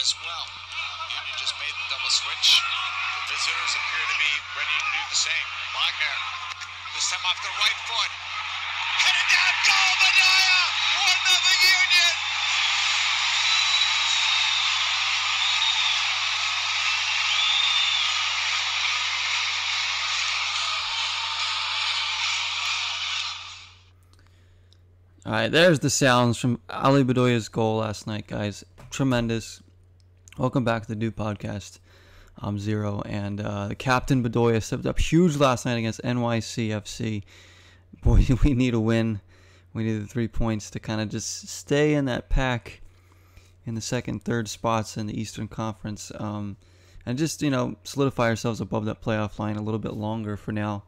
as well. Union just made the double switch. The visitors appear to be ready to do the same. Wagner, this time off the right foot. Headed down, goal, Bedoya! 1-0 Union! All right, there's the sounds from Ali Bedoya's goal last night, guys. Tremendous. Welcome back to the Doop podcast. I'm Zero, and the captain Bedoya stepped up huge last night against Nycfc. Boy, we need a win. We need the 3 points to kind of just stay in that pack in the second, third spots in the Eastern Conference, and just solidify ourselves above that playoff line a little bit longer for now.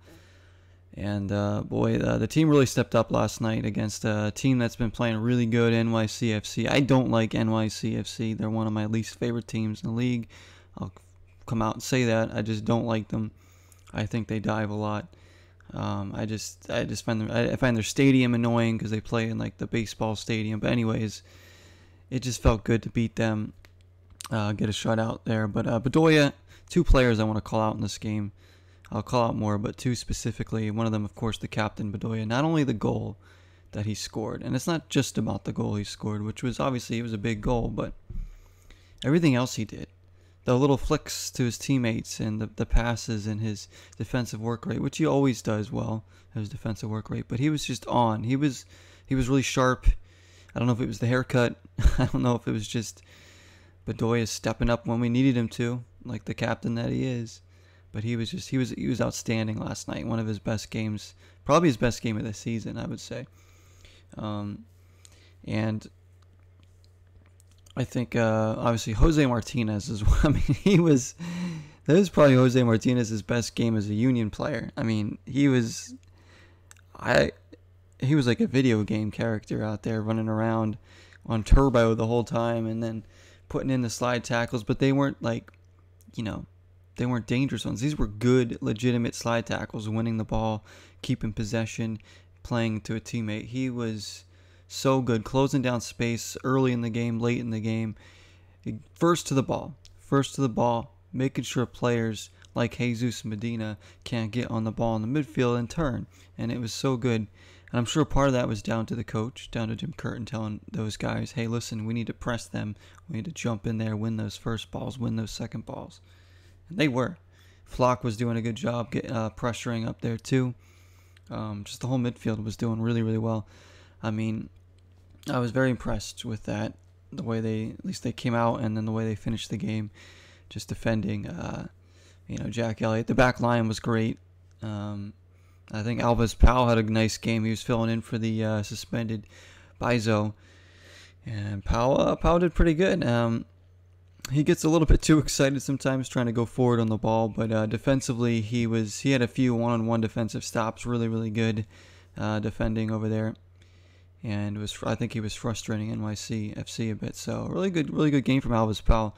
And the team really stepped up last night against a team that's been playing really good, Nycfc. I don't like Nycfc. They're one of my least favorite teams in the league. I'll come out and say that. I just don't like them. I think they dive a lot. I find their stadium annoying because they play in like the baseball stadium. But anyways, it just felt good to beat them, get a shutout there. But Bedoya, two players I want to call out in this game. I'll call out more, but two specifically. One of them, of course, the captain, Bedoya. Not only the goal that he scored, and it's not just about the goal he scored, which was obviously it was a big goal, but everything else he did. The little flicks to his teammates and the passes and his defensive work rate, which he always does well, his defensive work rate. But he was just on. He was really sharp. I don't know if it was the haircut. I don't know if it was just Bedoya stepping up when we needed him to, like the captain that he is. But he was outstanding last night. One of his best games, probably his best game of the season, I would say. And I think obviously Jose Martinez is. I mean, that was probably Jose Martinez's best game as a Union player. I mean, he was like a video game character out there running around on turbo the whole time, and then putting in the slide tackles. But they weren't like, they weren't dangerous ones. These were good, legitimate slide tackles, winning the ball, keeping possession, playing to a teammate. He was so good, closing down space early in the game, late in the game. First to the ball, making sure players like Jesus Medina can't get on the ball in the midfield and turn. And it was so good. And I'm sure part of that was down to the coach, down to Jim Curtin, telling those guys, hey, listen, we need to press them. We need to jump in there, win those first balls, win those second balls. And they were. Flock was doing a good job pressuring up there too. Just the whole midfield was doing really, really well. I mean, I was very impressed with that. The way they came out, and then the way they finished the game, just defending. Jack Elliott. The back line was great. I think Alves Powell had a nice game. He was filling in for the suspended Bizo, and Powell did pretty good. He gets a little bit too excited sometimes trying to go forward on the ball, but defensively he had a few one-on-one defensive stops, really, really good defending over there, and I think he was frustrating Nycfc a bit. So really good game from Alves Powell.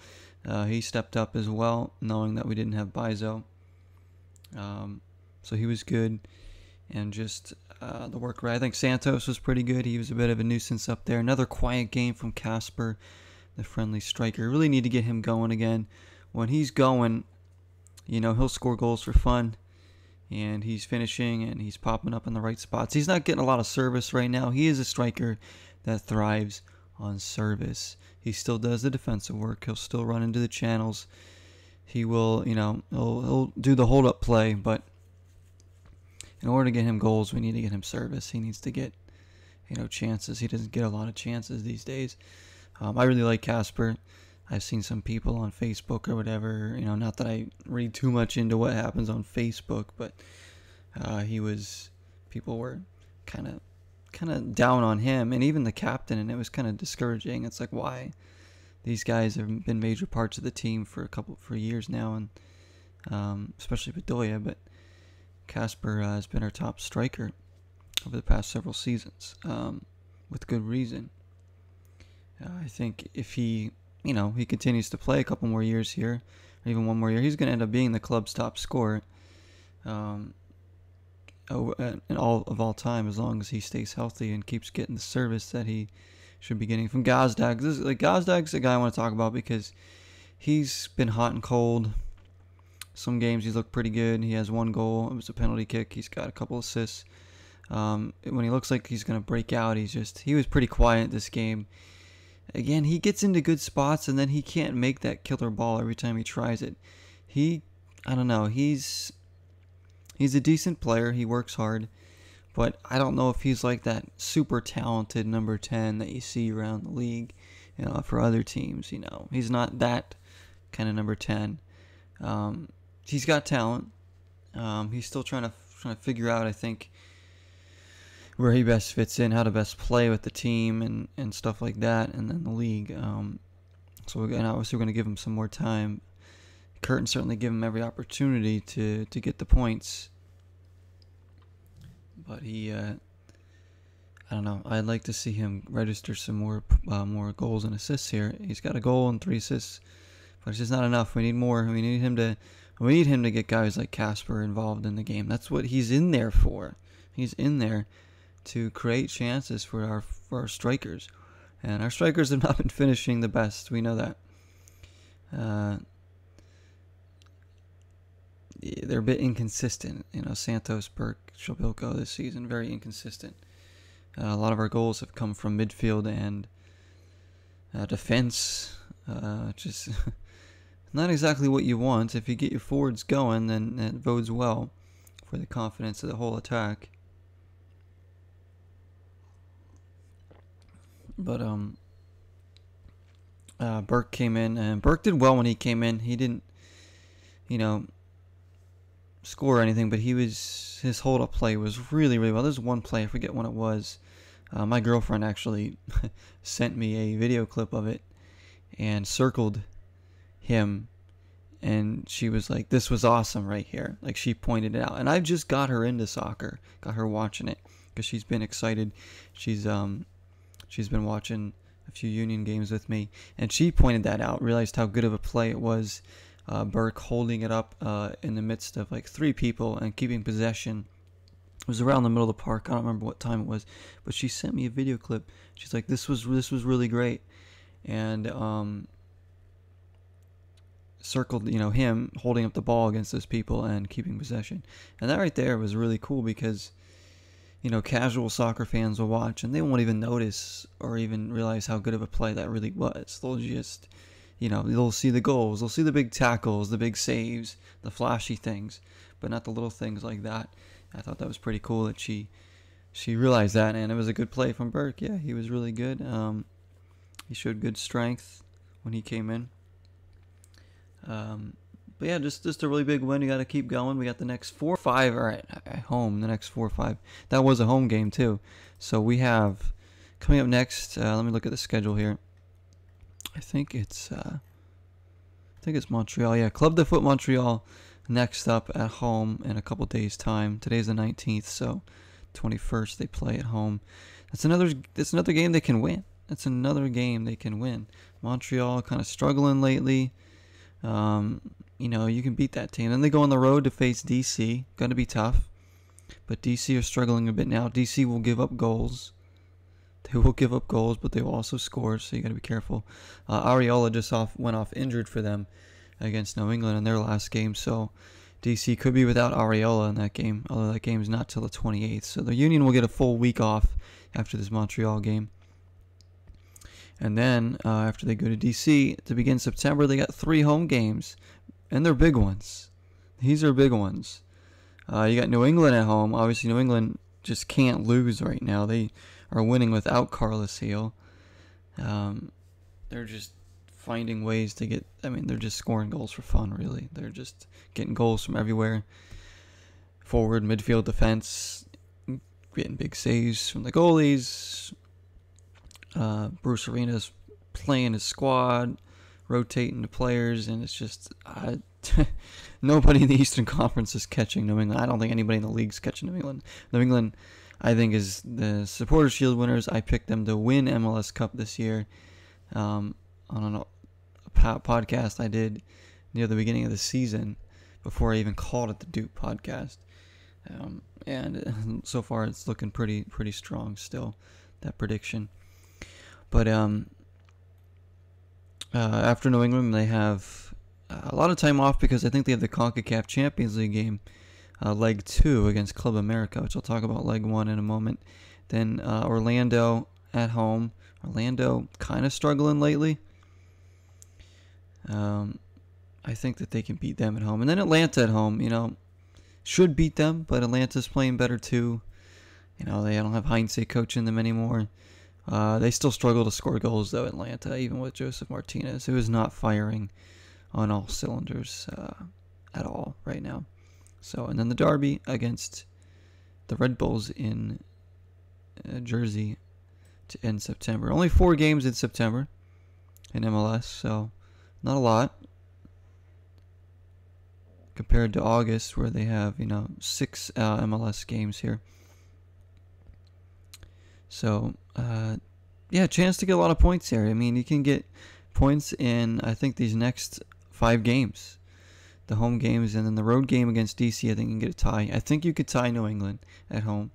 He stepped up as well, knowing that we didn't have Bizo, so he was good, and just the work rate. I think Santos was pretty good. He was a bit of a nuisance up there. Another quiet game from Casper, the friendly striker. Really need to get him going again. When he's going, he'll score goals for fun, and he's finishing, and he's popping up in the right spots. He's not getting a lot of service right now. He is a striker that thrives on service. He still does the defensive work. He'll still run into the channels. He will, he'll do the hold-up play, but in order to get him goals, we need to get him service. He needs to get, chances. He doesn't get a lot of chances these days. I really like Casper. I've seen some people on Facebook or whatever, not that I read too much into what happens on Facebook, but people were kind of down on him, and even the captain, and it was kind of discouraging. It's like, why? These guys have been major parts of the team for years now, and especially Bedoya, but Casper has been our top striker over the past several seasons, with good reason. I think if he continues to play a couple more years here, or even one more year, he's going to end up being the club's top scorer in all time, as long as he stays healthy and keeps getting the service that he should be getting from Gazdag. Gazdag's a guy I want to talk about because he's been hot and cold. Some games he's looked pretty good. He has 1 goal. It was a penalty kick. He's got a couple assists. When he looks like he's going to break out, he was pretty quiet this game. Again, he gets into good spots and then he can't make that killer ball every time he tries it. I don't know. He's a decent player. He works hard. But I don't know if he's like that super talented number 10 that you see around the league, for other teams. He's not that kind of number 10. He's got talent. He's still trying to figure out, I think, where he best fits in, how to best play with the team and stuff like that, and then the league. So obviously we're going to give him some more time. Curtin certainly give him every opportunity to get the points. But I don't know. I'd like to see him register some more goals and assists here. He's got a goal and 3 assists, but it's just not enough. We need more. We need him to get guys like Casper involved in the game. That's what he's in there for. He's in there to create chances for our strikers, and our strikers have not been finishing the best. We know that. They're a bit inconsistent. Santos, Burke, Shabilko this season, very inconsistent. A lot of our goals have come from midfield and defense. Just not exactly what you want. If you get your forwards going, then that bodes well for the confidence of the whole attack. But Burke came in, and Burke did well when he came in. He didn't, score or anything, but his hold-up play was really, really well. There's one play, I forget when it was. My girlfriend actually sent me a video clip of it and circled him, and she was like, "This was awesome right here." Like, she pointed it out, and I've just got her into soccer, got her watching it because she's been excited. She's been watching a few Union games with me, and she pointed that out, realized how good of a play it was. Burke holding it up in the midst of like 3 people and keeping possession. It was around the middle of the park. I don't remember what time it was, but she sent me a video clip. She's like, "This was really great," and circled him holding up the ball against those people and keeping possession. And that right there was really cool because casual soccer fans will watch and they won't even notice or even realize how good of a play that really was. They'll just they'll see the goals, they'll see the big tackles, the big saves, the flashy things, but not the little things like that. I thought that was pretty cool that she realized that, and it was a good play from Burke. Yeah, he was really good. He showed good strength when he came in. But yeah, just a really big win. You got to keep going. We got the next 4 or 5 at home. The next 4 or 5. That was a home game too. So we have coming up next. Let me look at the schedule here. I think it's Montreal. Yeah, Club de Foot Montreal next up at home in a couple days' time. Today's the 19th, so 21st they play at home. That's another game they can win. That's another game they can win. Montreal kind of struggling lately. You can beat that team. Then they go on the road to face DC. Going to be tough, but DC are struggling a bit now. DC will give up goals. They will give up goals, but they will also score, so you got to be careful. Areola just went off injured for them against New England in their last game, so DC could be without Areola in that game, although that game is not till the 28th. So the Union will get a full week off after this Montreal game. And then after they go to DC to begin September, they got 3 home games, and they're big ones. These are big ones. You got New England at home. Obviously, New England just can't lose right now. They are winning without Carlos Heel. They're just finding ways to get... they're just scoring goals for fun, really. They're just getting goals from everywhere. Forward, midfield, defense, getting big saves from the goalies. Bruce Arena's playing his squad, rotating the players, and it's just... nobody in the Eastern Conference is catching New England. I don't think anybody in the league's catching New England. New England... I think is the Supporters Shield winners. I picked them to win MLS Cup this year on a podcast I did near the beginning of the season before I even called it the Doop podcast. And so far it's looking pretty strong still, that prediction. But after New England, they have a lot of time off because I think they have the CONCACAF Champions League game, leg 2 against Club America, which I'll talk about leg 1 in a moment. Then Orlando at home. Orlando kind of struggling lately. I think that they can beat them at home. And then Atlanta at home, should beat them, but Atlanta's playing better too. They don't have Heinze coaching them anymore. They still struggle to score goals, though, Atlanta, even with Joseph Martinez, who is not firing on all cylinders at all right now. So, and then the derby against the Red Bulls in Jersey to end September. Only 4 games in September in MLS, so not a lot compared to August, where they have 6 MLS games here. So chance to get a lot of points here. I mean, you can get points in I think these next 5 games, the home games, and then the road game against DC. I think you can get a tie. I think you could tie New England at home.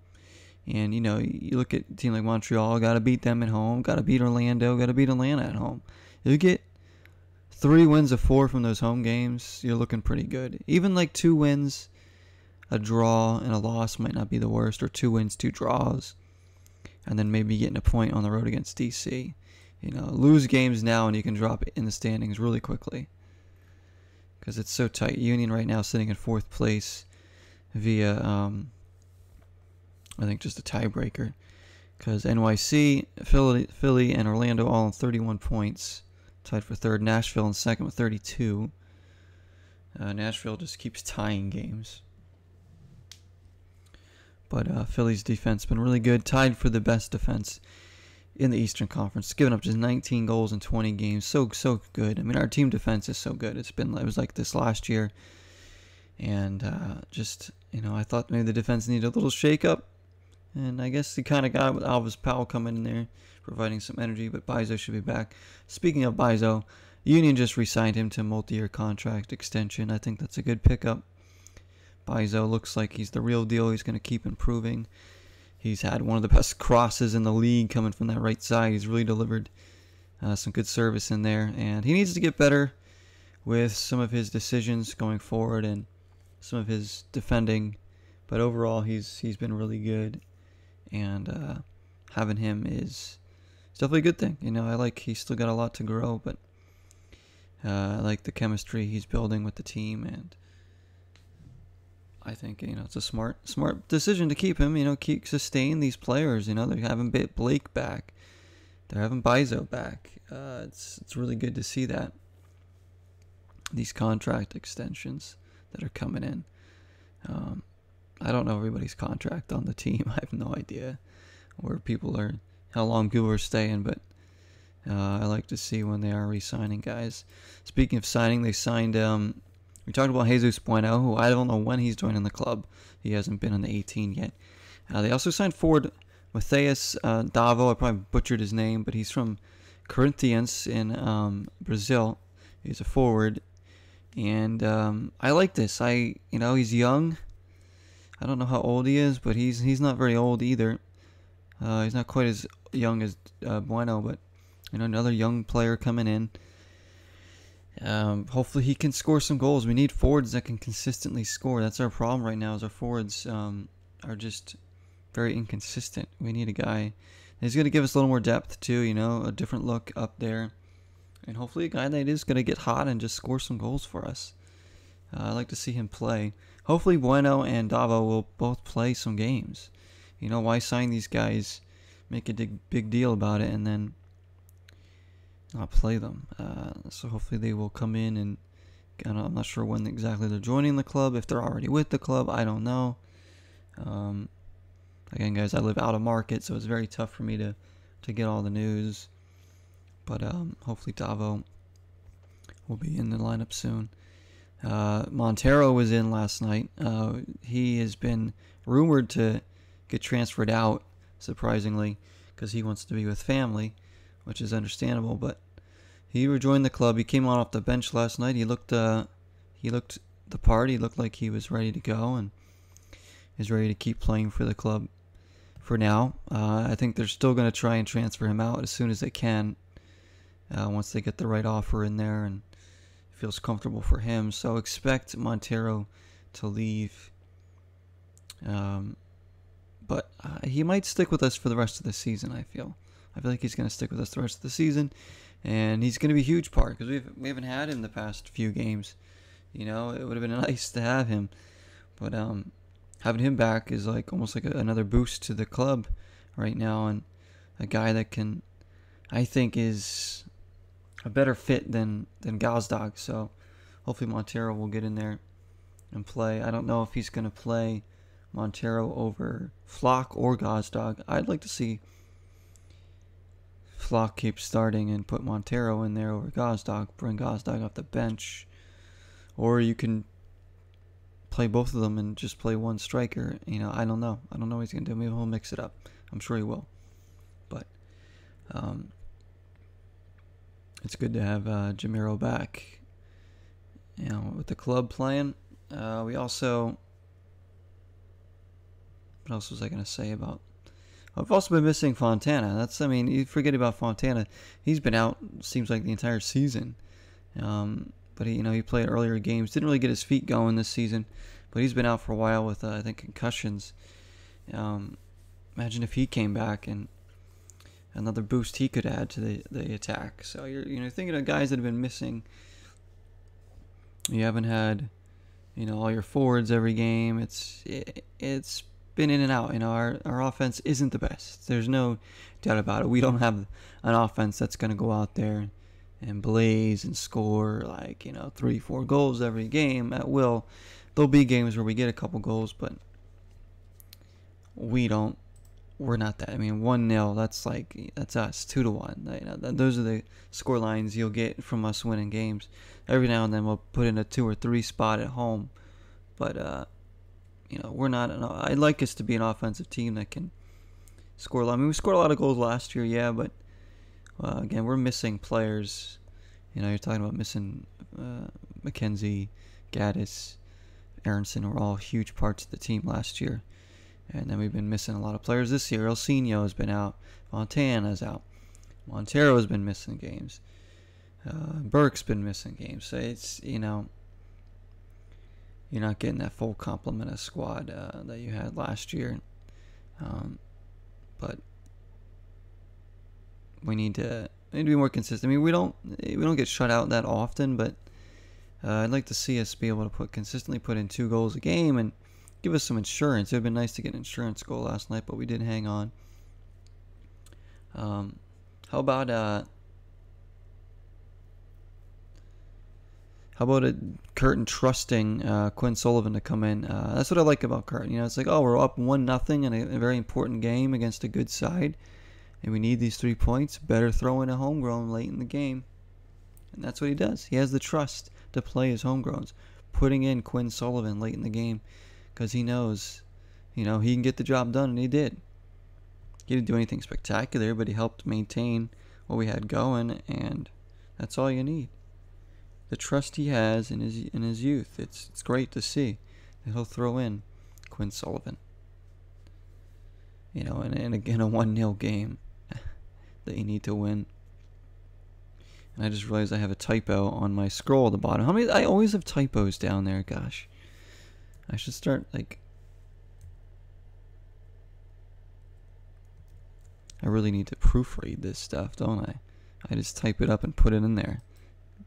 And, you look at a team like Montreal, got to beat them at home, got to beat Orlando, got to beat Atlanta at home. You get 3 wins of 4 from those home games, you're looking pretty good. Even like 2 wins, a draw, and a loss might not be the worst, or 2 wins, 2 draws, and then maybe getting a point on the road against DC. Lose games now and you can drop in the standings really quickly because it's so tight. Union right now sitting in 4th place via I think just a tiebreaker, because NYC, Philly, and Orlando all on 31 points, tied for 3rd. Nashville in 2nd with 32. Nashville just keeps tying games. But Philly's defense has been really good, tied for the best defense in the Eastern Conference, giving up just 19 goals in 20 games. So good. I mean, our team defense is so good. It was like this last year, and I thought maybe the defense needed a little shake-up. And I guess he kind of got it with Alvis Powell coming in there, providing some energy, but Bizo should be back. Speaking of Bizo, Union just re-signed him to a multi-year contract extension. I think that's a good pickup. Bizo looks like he's the real deal. He's going to keep improving. He's had one of the best crosses in the league coming from that right side. He's really delivered some good service in there. And he needs to get better with some of his decisions going forward and some of his defending. But overall, he's been really good. And having him is definitely a good thing. He's still got a lot to grow, but I like the chemistry he's building with the team, and I think it's a smart decision to keep him. Sustain these players. They're having Blake back, they're having Bizo back. It's really good to see that these contract extensions that are coming in. I don't know everybody's contract on the team. I have no idea how long people are staying, but I like to see when they are re-signing guys. Speaking of signing, they signed, we talked about Jesus Bueno, who I don't know when he's joining the club. He hasn't been in the 18 yet. They also signed forward Matheus Davo. I probably butchered his name, but he's from Corinthians in Brazil. He's a forward, and I like this. He's young. I don't know how old he is, but he's not very old either. He's not quite as young as Bueno, but another young player coming in. Hopefully he can score some goals. We need forwards that can consistently score. That's our problem right now. Is our forwards are just very inconsistent. We need a guy that's going to give us a little more depth too. A different look up there, and hopefully a guy that is going to get hot and just score some goals for us. I'd like to see him play. Hopefully Bueno and Davo will both play some games. Why sign these guys, make a big deal about it, and then not play them? So hopefully they will come in, and I'm not sure when exactly they're joining the club. If they're already with the club, I don't know. Again, guys, I live out of market, so it's very tough for me to get all the news. But hopefully Davo will be in the lineup soon. Montero was in last night. He has been rumored to get transferred out, surprisingly, because he wants to be with family, which is understandable. But he rejoined the club. He came on off the bench last night. He looked the part. He looked like he was ready to go and is ready to keep playing for the club for now. I think they're still going to try and transfer him out as soon as they can, once they get the right offer in there and it feels comfortable for him. So expect Montero to leave. But he might stick with us for the rest of the season, I feel like he's going to stick with us the rest of the season, and he's going to be a huge part because we haven't had him the past few games. It would have been nice to have him, but having him back is like almost like another boost to the club right now, and a guy that I think is a better fit than Gazdag. So hopefully Montero will get in there and play. I don't know if he's going to play Montero over Flock or Gazdag. I'd like to see Flock keep starting and put Montero in there over Gazdag, bring Gazdag off the bench, or you can play both of them and just play one striker. I don't know what he's gonna do. Maybe he'll mix it up. I'm sure he will, but it's good to have Jamiro back, with the club playing. We also, what else was I gonna say about? I've also been missing Fontana. You forget about Fontana. He's been out, seems like, the entire season. But he played earlier games. Didn't really get his feet going this season. But he's been out for a while with, I think, concussions. Imagine if he came back and another boost he could add to the attack. So you're thinking of guys that have been missing. You haven't had, all your forwards every game. It's been in and out. Our offense isn't the best. There's no doubt about it. We don't have an offense that's going to go out there and blaze and score 3-4 goals every game at will. There'll be games where we get a couple goals, but we're not that. 1-0, that's us. 2-1. Those are the score lines you'll get from us winning games. Every now and then we'll put in a 2 or 3 spot at home, but we're not. I'd like us to be an offensive team that can score a lot. We scored a lot of goals last year, yeah, but again, we're missing players. You're talking about missing McKenzie, Gaddis, Aronson were all huge parts of the team last year. And then we've been missing a lot of players this year. Elsinho has been out. Fontana's out. Montero has been missing games. Burke's been missing games. So it's, you're not getting that full complement of squad that you had last year. But we need to be more consistent. We don't get shut out that often, but I'd like to see us be able to consistently put in 2 goals a game and give us some insurance. It would have been nice to get an insurance goal last night, but we did hang on. How about Curtin trusting Quinn Sullivan to come in? That's what I like about Curtin. It's like, we're up 1-0 in a very important game against a good side, and we need these 3 points. Better throw in a homegrown late in the game. And that's what he does. He has the trust to play his homegrowns, putting in Quinn Sullivan late in the game because he knows, he can get the job done, and he did. He didn't do anything spectacular, but he helped maintain what we had going, and that's all you need. The trust he has in his youth, it's great to see. And he'll throw in Quinn Sullivan, in a 1-0 game that you need to win. And I just realized I have a typo on my scroll at the bottom. I always have typos down there, gosh. I should start, I really need to proofread this stuff, don't I? I just type it up and put it in there.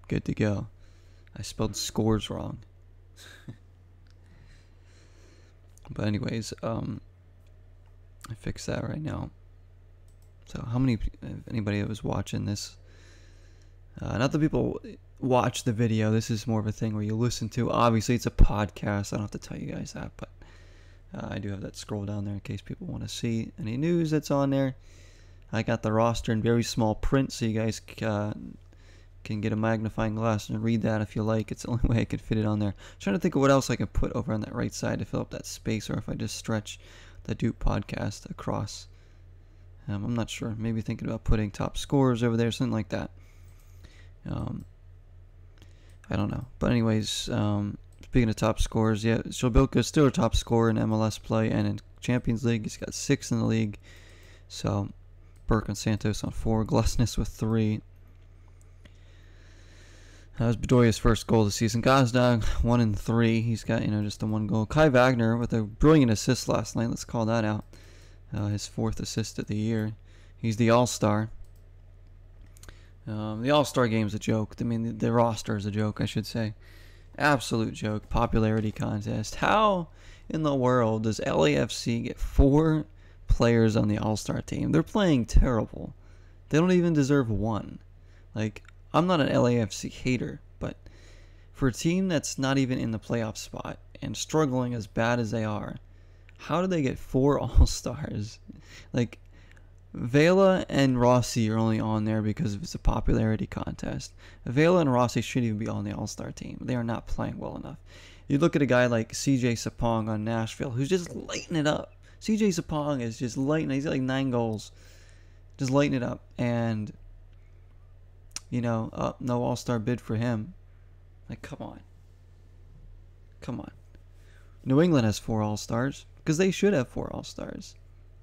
Good to go. I spelled scores wrong. But anyways, I fixed that right now. So anybody that was watching this, not that people watch the video, this is more of a thing where you listen to. Obviously, it's a podcast. I don't have to tell you guys that, but I do have that scroll down there in case people want to see any news that's on there. I got the roster in very small print, so you guys can get a magnifying glass and read that if you like. It's the only way I could fit it on there. I'm trying to think of what else I could put over on that right side to fill up that space, or if I just stretch the Doop podcast across. I'm not sure. Maybe thinking about putting top scores over there, something like that. I don't know. But anyways, speaking of top scores, yeah, Shobilka's still a top scorer in MLS play and in Champions League. He's got 6 in the league. So Burke and Santos on 4. Glesnes with 3. That was Bedoya's first goal of the season. Gazdag 1 and 3. He's got just the 1 goal. Kai Wagner with a brilliant assist last night. Let's call that out. His 4th assist of the year. He's the All-Star. The All-Star game's a joke. I mean, the roster is a joke, I should say. Absolute joke. Popularity contest. How in the world does LAFC get 4 players on the All-Star team? They're playing terrible. They don't even deserve 1. Like, I'm not an LAFC hater, but for a team that's not even in the playoff spot and struggling as bad as they are, how do they get 4 All-Stars? Like, Vela and Rossi are only on there because it's a popularity contest. Vela and Rossi shouldn't even be on the All-Star team. They are not playing well enough. You look at a guy like CJ Sapong on Nashville, who's just lighting it up. CJ Sapong is just lighting. He's got like 9 goals, just lighting it up. And no All-Star bid for him. Like, come on. New England has 4 All-Stars because they should have 4 All-Stars.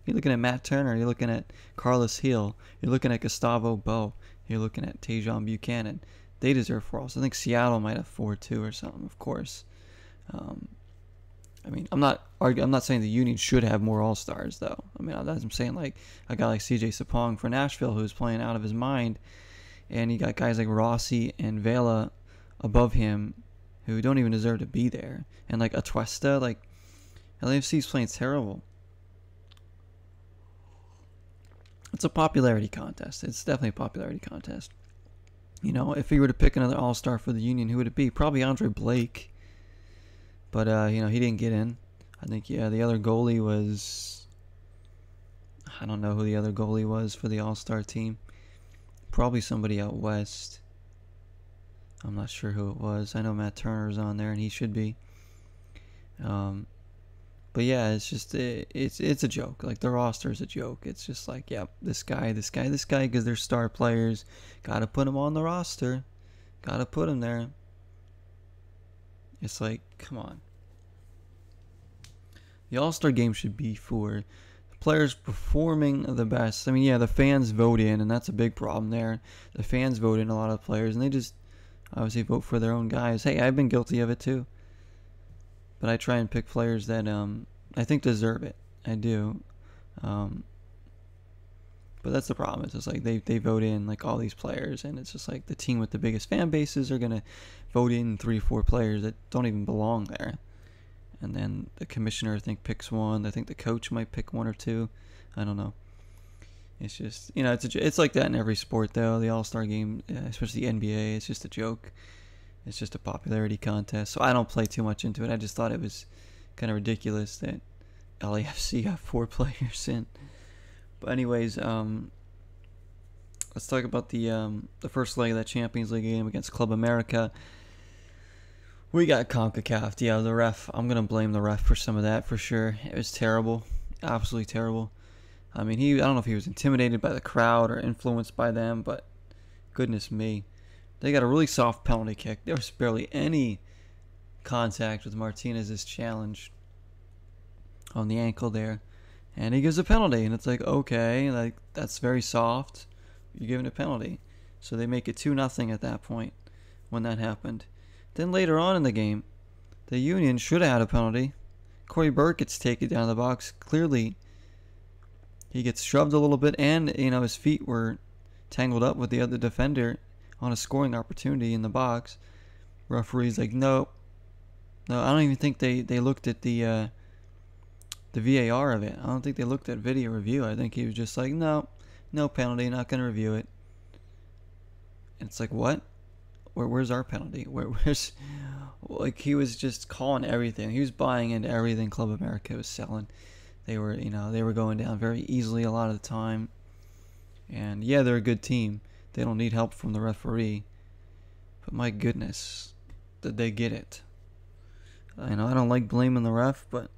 You're looking at Matt Turner. You're looking at Carlos Hill. You're looking at Gustavo Bo. You're looking at Tejan Buchanan. They deserve 4 All-Stars. I think Seattle might have 4 too or something, of course. I mean, I'm not saying the Union should have more All-Stars, though. I mean, I'm saying like a guy like CJ Sapong for Nashville who's playing out of his mind, and you got guys like Rossi and Vela above him who don't even deserve to be there. And like Atuesta, like LAFC's playing terrible. It's a popularity contest. It's definitely a popularity contest. If we were to pick another All-Star for the Union, who would it be? Probably Andre Blake. But, he didn't get in. I think, the other goalie was... I don't know who the other goalie was for the All-Star team. Probably somebody out west. I'm not sure who it was. I know Matt Turner's on there, and he should be. But yeah, it's just it's a joke. Like, the roster is a joke. It's just like, yeah, this guy, because they're star players. Got to put him on the roster. Got to put him there. It's like, come on. The All-Star game should be for the players performing the best. I mean, yeah, the fans vote in, and that's a big problem there. The fans vote in a lot of players, and they just obviously vote for their own guys. Hey, I've been guilty of it too. But I try and pick players that I think deserve it. I do. But that's the problem. It's just like they vote in like all these players, and it's just like the team with the biggest fan bases are going to vote in 3-4 players that don't even belong there. And then the commissioner, I think, picks one. I think the coach might pick 1 or 2. I don't know. It's just, it's like that in every sport, though. The All-Star game, especially the NBA, it's just a joke. It's just a popularity contest. So I don't play too much into it. I just thought it was kind of ridiculous that LAFC got 4 players in. But anyways, let's talk about the first leg of that Champions League game against Club America. We got CONCACAF. Yeah, the ref. I'm going to blame the ref for some of that for sure. It was terrible. Absolutely terrible. I mean, I don't know if he was intimidated by the crowd or influenced by them, but goodness me. They got a really soft penalty kick. There was barely any contact with Martinez's challenge on the ankle there. And he gives a penalty, and it's like, okay, like that's very soft. You're giving a penalty. So they make it 2-0 at that point when that happened. Then later on in the game, the Union should have had a penalty. Corey Burke gets taken down the box. Clearly, he gets shoved a little bit, and his feet were tangled up with the other defender on a scoring opportunity in the box. Referee's like, no, I don't even think they looked at the VAR of it. I don't think they looked at video review. I think he was just like, no penalty, not going to review it. And it's like, what? Where's our penalty? Where's like, he was just calling everything. He was buying into everything Club America was selling. They were going down very easily a lot of the time. And yeah, they're a good team. They don't need help from the referee. But my goodness, did they get it? I don't like blaming the ref, but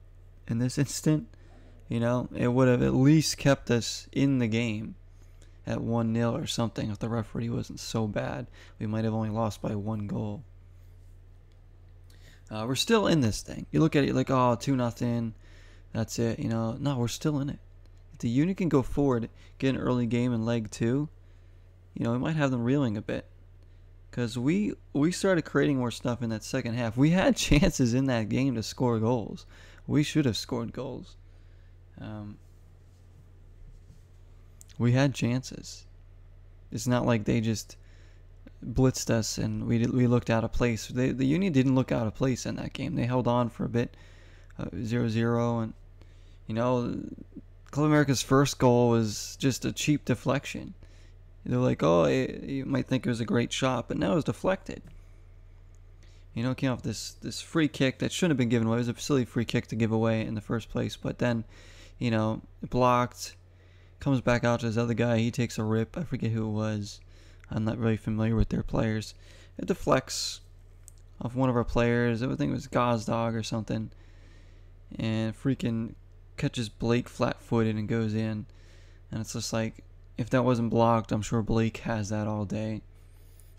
in this instant, it would have at least kept us in the game at 1-0 or something if the referee wasn't so bad. We might have only lost by 1 goal. We're still in this thing. You look at it like, 2-0. that's it. You know, no, we're still in it. If the Union can go forward, get an early game in leg 2, you know, we might have them reeling a bit. Because we started creating more stuff in that second half. We had chances in that game to score goals. We should have scored goals. We had chances. It's not like they just blitzed us and we looked out of place. The Union didn't look out of place in that game. They held on for a bit, 0-0, and you know, Club America's first goal was just a cheap deflection. They're like, oh, you might think it was a great shot, but no, it was deflected. You know, it came off this free kick that shouldn't have been given away. It was a silly free kick to give away in the first place, but then, you know, blocked. Comes back out to his other guy. He takes a rip. I forget who it was. I'm not really familiar with their players. It deflects off one of our players. I think it was Gazdag or something. And freaking catches Blake flat-footed and goes in. And it's just like, if that wasn't blocked, I'm sure Blake has that all day.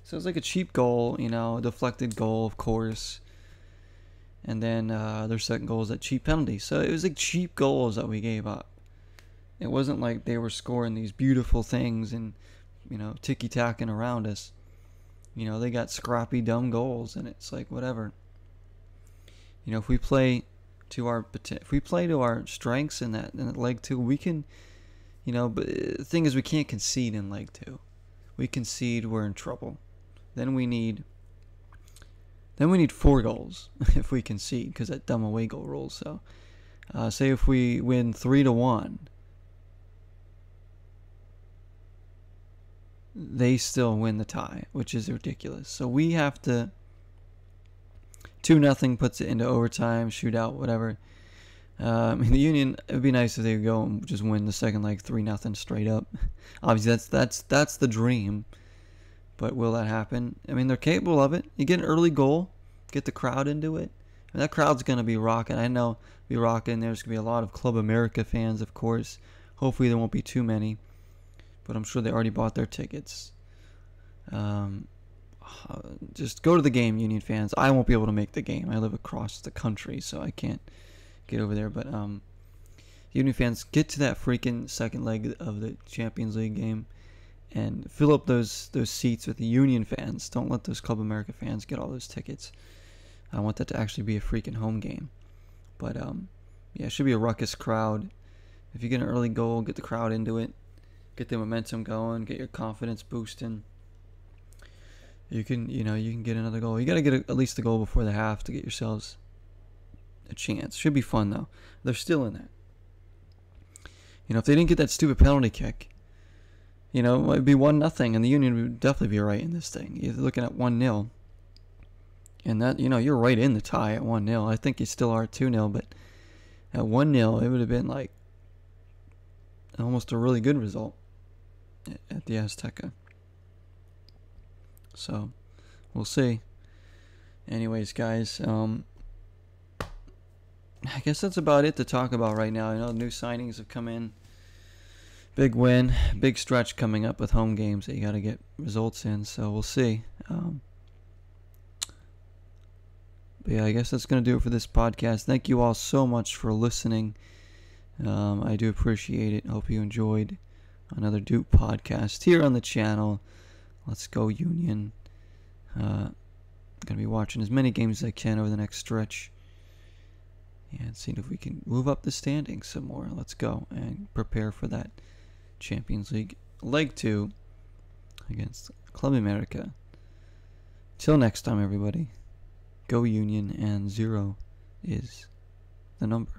So it's like a cheap goal, you know, a deflected goal, of course. And then their second goal was that cheap penalty. So it was like cheap goals that we gave up. It wasn't like they were scoring these beautiful things and, you know, ticky-tacking around us. You know, they got scrappy, dumb goals, and it's like, whatever. You know, if we play to our strengths in that leg 2, we can, you know, but the thing is we can't concede in leg 2. We concede, we're in trouble. Then we need 4 goals if we concede, because that dumb away goal rules. So, say if we win 3-1, they still win the tie, which is ridiculous. So we have to 2-0 puts it into overtime, shootout, whatever. In the Union, it would be nice if they would go and just win the second leg 3-0 straight up. Obviously, that's the dream. But will that happen? I mean, they're capable of it. You get an early goal, get the crowd into it. And that crowd's going to be rocking. I know be rocking. There's going to be a lot of Club America fans, of course. Hopefully there won't be too many. But I'm sure they already bought their tickets. Just go to the game, Union fans. I won't be able to make the game. I live across the country, so I can't get over there. But Union fans, get to that freaking second leg of the Champions League game and fill up those seats with the Union fans. Don't let those Club America fans get all those tickets. I want that to actually be a freaking home game. But yeah, it should be a ruckus crowd. If you get an early goal, get the crowd into it. Get the momentum going, get your confidence boosting. You can get another goal. You got to get at least a goal before the half to get yourselves a chance. Should be fun though. They're still in that. You know, if they didn't get that stupid penalty kick, you know, it might be 1-0, and the Union would definitely be right in this thing. You're looking at 1-0, and that, you know, you're right in the tie at 1-0. I think you still are 2-0, but at 1-0, it would have been like almost a really good result at the Azteca. So we'll see. Anyways, guys, I guess that's about it to talk about right now. I know new signings have come in. Big win, big stretch coming up with home games that you got to get results in. So we'll see. But yeah, I guess that's going to do it for this podcast. Thank you all so much for listening. I do appreciate it. Hope you enjoyed another Doop podcast here on the channel. Let's go Union. Going to be watching as many games as I can over the next stretch. And seeing if we can move up the standings some more. Let's go and prepare for that Champions League Leg 2 against Club America. Till next time, everybody. Go Union, and 0 is the number.